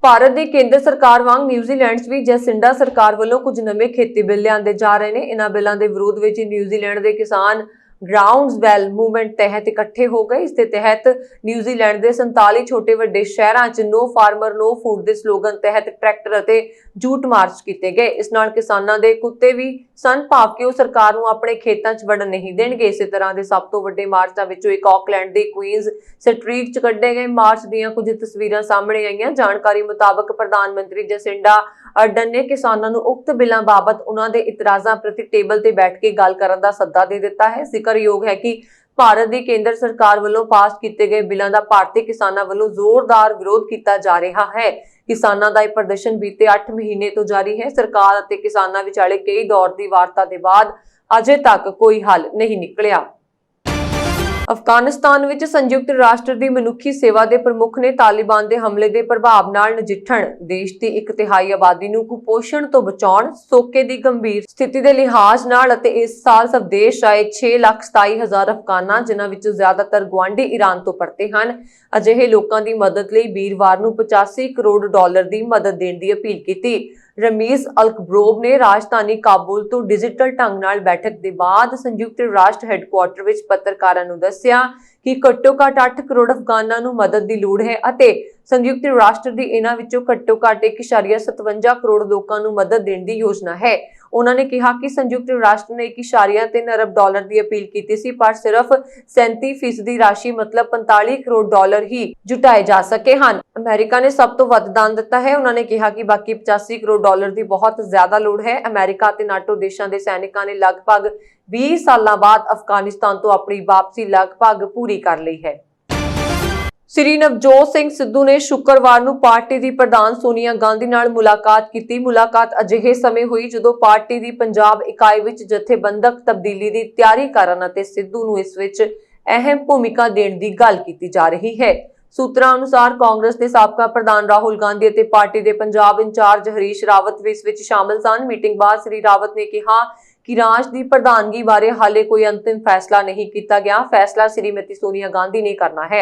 ਭਾਰਤ ਦੀ ਕੇਂਦਰ ਸਰਕਾਰ ਵਾਂਗ ਨਿਊਜ਼ੀਲੈਂਡ 'ਚ ਵੀ ਜੈਸਿੰਡਾ ਸਰਕਾਰ ਵੱਲੋਂ ਕੁਝ ਨਵੇਂ ਖੇਤੀ ਬਿੱਲ ਲਿਆਂਦੇ ਜਾ ਰਹੇ ਨੇ। ਇਹਨਾਂ ਬਿੱਲਾਂ ਦੇ ਵਿਰੋਧ ਵਿੱਚ ਨਿਊਜ਼ੀਲੈਂਡ ਦੇ ਕਿਸਾਨ ग्राउंड्सवेल मूवमेंट तहत इकट्ठे हो गए। इस दे तहत न्यूजीलैंड ਦੇ 47 ਛੋਟੇ ਵੱਡੇ ਸ਼ਹਿਰਾਂ 'ਚ नो फार्मर नो फूड ਦੇ ਸਲੋਗਨ ਤਹਿਤ ਟਰੈਕਟਰ ਅਤੇ ਜੂਟ ਮਾਰਚ ਕੀਤੇ ਗਏ। ਇਸ ਨਾਲ ਕਿਸਾਨਾਂ ਦੇ ਕੁੱਤੇ ਵੀ ਸਨ ਭਾਵ ਕਿ ਉਹ ਸਰਕਾਰ ਨੂੰ ਆਪਣੇ ਖੇਤਾਂ 'ਚ ਵੜਨ ਨਹੀਂ ਦੇਣਗੇ। ਇਸੇ ਤਰ੍ਹਾਂ ਦੇ ਸਭ ਤੋਂ ਵੱਡੇ ਮਾਰਚਾਂ ਵਿੱਚੋਂ ਇੱਕ ਆਕਲੈਂਡ ਦੇ ਕੁਈਨਜ਼ ਸਟਰੀਟ 'ਚ ਕੱਢੇ ਗਏ ਮਾਰਚ ਦੀਆਂ ਕੁਝ ਤਸਵੀਰਾਂ ਸਾਹਮਣੇ ਆਈਆਂ। ਜਾਣਕਾਰੀ ਮੁਤਾਬਕ ਪ੍ਰਧਾਨ ਮੰਤਰੀ ਜਸਿੰਡਾ अर्डन ने किसानों ਨੂੰ उक्त बिलों बाबत उन्हां दे इतराज़ां प्रति टेबल ते बैठ के गल करन दा सद्दा दे दिता है। जिक्रयोग है कि भारत की केंद्र सरकार वालों पास किए गए बिलों का भारतीय किसानों वालों जोरदार विरोध किया जा रहा है। किसानों का यह प्रदर्शन बीते 8 महीने तो जारी है। सरकार और किसानों विचाले कई दौर की वार्ता के बाद अजे तक कोई हल नहीं निकलिया। अफगानिस्तान विच संयुक्त राष्ट्र की मनुखी सेवा के प्रमुख ने तालिबान के हमले के प्रभाव नाल नजिठण देश की 1/3 आबादी नूं कुपोषण तो बचाउण सोके की गंभीर स्थिति के लिहाज नाल अते इस साल स्वदेश आए 6,27,000 अफगानां जिन्हां विच ज्यादातर गुआंढी ईरान तो परते हन अजिहे लोकां दी मदद लई वीरवार नूं 85 करोड़ डॉलर की मदद देण दी अपील कीती। रमीज अलकब्रोव ने राजधानी काबुल तो डिजिटल ढंग नाल बैठक के बाद संयुक्त राष्ट्र हैडकुआटर विच पत्रकारां नूं दस्सिया कि घट्टो घट 8 करोड़ अफगानां नूं मदद की लोड़ है अते संयुक्त राष्ट्र की इन्हां विचों घट्टो घट 1.57 करोड़ लोकां नूं मदद देण दी योजना है। उन्होंने कहा कि संयुक्त राष्ट्र ने 1.3 अरब डॉलर की अपील की सी पर सिर्फ 37% राशि मतलब 45 करोड़ डॉलर ही जुटाए जा सके हैं। अमेरिका ने सब तो वध दान दिता है। उन्होंने कहा कि बाकी 85 करोड़ डॉलर की बहुत ज्यादा लोड़ है। अमेरिका ते नाटो देशों के सैनिकों ने लगभग 20 साल बाद अफगानिस्तान तो अपनी वापसी लगभग पूरी कर ली है। श्री नवजोत सिंह सिद्धू ने शुक्रवार ਨੂੰ ਪਾਰਟੀ ਦੀ ਪ੍ਰਧਾਨ ਸੋਨੀਆ ਗਾਂਧੀ ਨਾਲ ਮੁਲਾਕਾਤ ਕੀਤੀ। ਮੁਲਾਕਾਤ ਅਜਿਹੇ ਸਮੇਂ ਹੋਈ ਜਦੋਂ ਪਾਰਟੀ ਦੀ ਪੰਜਾਬ ਇਕਾਈ ਵਿੱਚ ਜਥੇਬੰਦਕ ਤਬਦੀਲੀ ਦੀ ਤਿਆਰੀ ਕਰਨ ਅਤੇ ਸਿੱਧੂ ਨੂੰ ਇਸ ਵਿੱਚ ਅਹਿਮ ਭੂਮਿਕਾ ਦੇਣ ਦੀ ਗੱਲ ਕੀਤੀ ਜਾ ਰਹੀ ਹੈ। ਸੂਤਰਾਂ ਅਨੁਸਾਰ ਕਾਂਗਰਸ ਦੇ ਸਾਬਕਾ ਪ੍ਰਧਾਨ ਰਾਹੁਲ ਗਾਂਧੀ ਅਤੇ ਪਾਰਟੀ ਦੇ ਪੰਜਾਬ ਇੰਚਾਰਜ ਹਰੀਸ਼ ਰਾਵਤ ਵੀ ਇਸ ਵਿੱਚ ਸ਼ਾਮਲ ਸਨ। ਮੀਟਿੰਗ ਬਾਅਦ श्री ਰਾਵਤ ਨੇ ਕਿਹਾ कि राज की प्रधानगी बारे हाले कोई अंतिम फैसला नहीं किया गया। फैसला श्रीमती सोनिया गांधी ने करना है।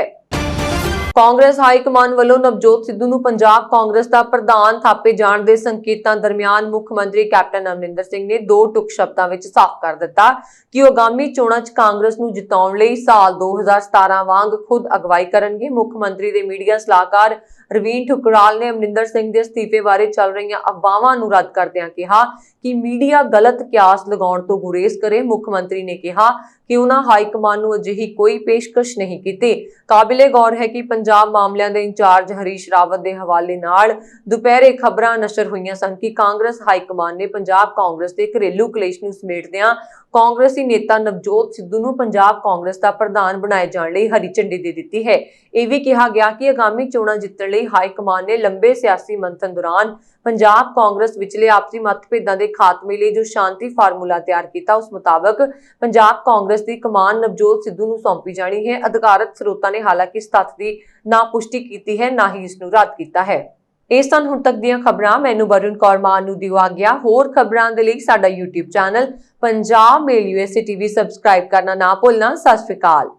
कांग्रेस हाईकमान वालों नवजोत सिद्धू ਨੂੰ पंजाब कांग्रेस का प्रधान थापे जाण ਦੇ ਸੰਕੇਤਾਂ ਦਰਮਿਆਨ ਮੁੱਖ ਮੰਤਰੀ ਕੈਪਟਨ ਅਮਰਿੰਦਰ ਸਿੰਘ ਨੇ ਦੋ ਟੁਕ ਸ਼ਬਦਾਂ ਵਿੱਚ ਸਾਫ਼ ਕਰ ਦਿੱਤਾ ਕਿ ਉਹ ਆਗਾਮੀ ਚੋਣਾਂ 'ਚ ਕਾਂਗਰਸ ਨੂੰ ਜਿਤਾਉਣ ਲਈ ਸਾਲ 2017 ਵਾਂਗ ਖੁਦ ਅਗਵਾਈ ਕਰਨਗੇ। ਮੁੱਖ ਮੰਤਰੀ ਦੇ ਮੀਡੀਆ ਸਲਾਹਕਾਰ ਰਵੀਨ ਠੁਕਰਾਲ ਨੇ ਅਮਰਿੰਦਰ ਸਿੰਘ ਦੇ ਅਸਤੀਫੇ ਬਾਰੇ ਚੱਲ ਰਹੀਆਂ ਅਫਵਾਹਾਂ ਨੂੰ ਰੱਦ ਕਰਦਿਆਂ ਕਿਹਾ ਕਿ ਮੀਡੀਆ ਗਲਤ ਕਿਆਸ ਲਗਾਉਣ ਤੋਂ ਗੁਰੇਜ਼ ਕਰੇ। ਮੁੱਖ ਮੰਤਰੀ ਨੇ ਕਿਹਾ ਕਿ ਉਹਨਾਂ ਹਾਈਕਮਾਨ ਨੂੰ ਅਜਿਹੀ ਕੋਈ ਪੇਸ਼ਕਸ਼ ਨਹੀਂ ਕੀਤੀ। ਕਾਬਿਲੇ ਗੌਰ ਹੈ ਕਿ ਪੰਜਾਬ ਮਾਮਲਿਆਂ ਦੇ ਇੰਚਾਰਜ ਹਰੀਸ਼ ਰਾਵਤ ਦੇ ਹਵਾਲੇ ਨਾਲ ਦੁਪਹਿਰੇ ਖਬਰਾਂ ਨਸ਼ਰ ਹੋਈਆਂ ਸਨ ਕਿ ਕਾਂਗਰਸ ਹਾਈਕਮਾਨ ਨੇ ਪੰਜਾਬ ਕਾਂਗਰਸ ਦੇ ਘਰੇਲੂ ਕਲੇਸ਼ ਨੂੰ ਸਮੇਟਦਿਆਂ ਕਾਂਗਰਸੀ ਨੇਤਾ ਨਵਜੋਤ ਸਿੱਧੂ ਨੂੰ ਪੰਜਾਬ ਕਾਂਗਰਸ ਦਾ ਪ੍ਰਧਾਨ ਬਣਾਏ ਜਾਣ ਲਈ ਹਰੀ ਝੰਡੀ ਦੇ ਦਿੱਤੀ ਹੈ। ਇਹ ਵੀ ਕਿਹਾ ਗਿਆ ਕਿ ਆਗਾਮੀ ਚੋਣਾਂ ਜਿੱਤਣ ਲਈ ਹਾਈਕਮਾਨ ਨੇ ਲੰਬੇ ਸਿਆਸੀ ਮੰਥਨ ਦੌਰਾਨ ਪੰਜਾਬ ਕਾਂਗਰਸ ਵਿਚਲੇ ਆਪਸੀ ਮਤਭੇਦਾਂ ਦੇ ਖਾਤਮੇ ਲਈ ਜੋ ਸ਼ਾਂਤੀ ਫਾਰਮੂਲਾ ਤਿਆਰ ਕੀਤਾ ਉਸ ਮੁਤਾਬਕ ਪੰਜਾਬ ਕਾਂਗਰਸ ਦੀ ਕਮਾਨ ਨਵਜੋਤ ਸਿੱਧੂ ਨੂੰ ਸੌਂਪੀ ਜਾਣੀ ਹੈ। ਅਧਿਕਾਰਤ ਸਰੋਤਾਂ ਨੇ ਹਾਲਾਂਕਿ ਇਸ ਤੱਥ ਦੀ ਨਾ ਪੁਸ਼ਟੀ ਕੀਤੀ ਹੈ ਨਾ ਹੀ ਇਸ ਨੂੰ ਰੱਦ ਕੀਤਾ ਹੈ। ਇਹ ਸਨ ਹੁਣ ਤੱਕ ਦੀਆਂ ਖਬਰਾਂ। ਮੈਨੂੰ ਵਰੁਣ ਕੌਰ ਮਾਨ ਨੂੰ ਦਿਓ ਆ ਗਿਆ। ਹੋਰ ਖਬਰਾਂ ਦੇ ਲਈ ਸਾਡਾ YouTube ਚੈਨਲ ਪੰਜਾਬ ਮੇਲ USA TV ਸਬਸਕ੍ਰਾਈਬ ਕਰਨਾ ਨਾ ਭੁੱਲਣਾ। ਸਤਿ ਸ਼੍ਰੀ ਅਕਾਲ।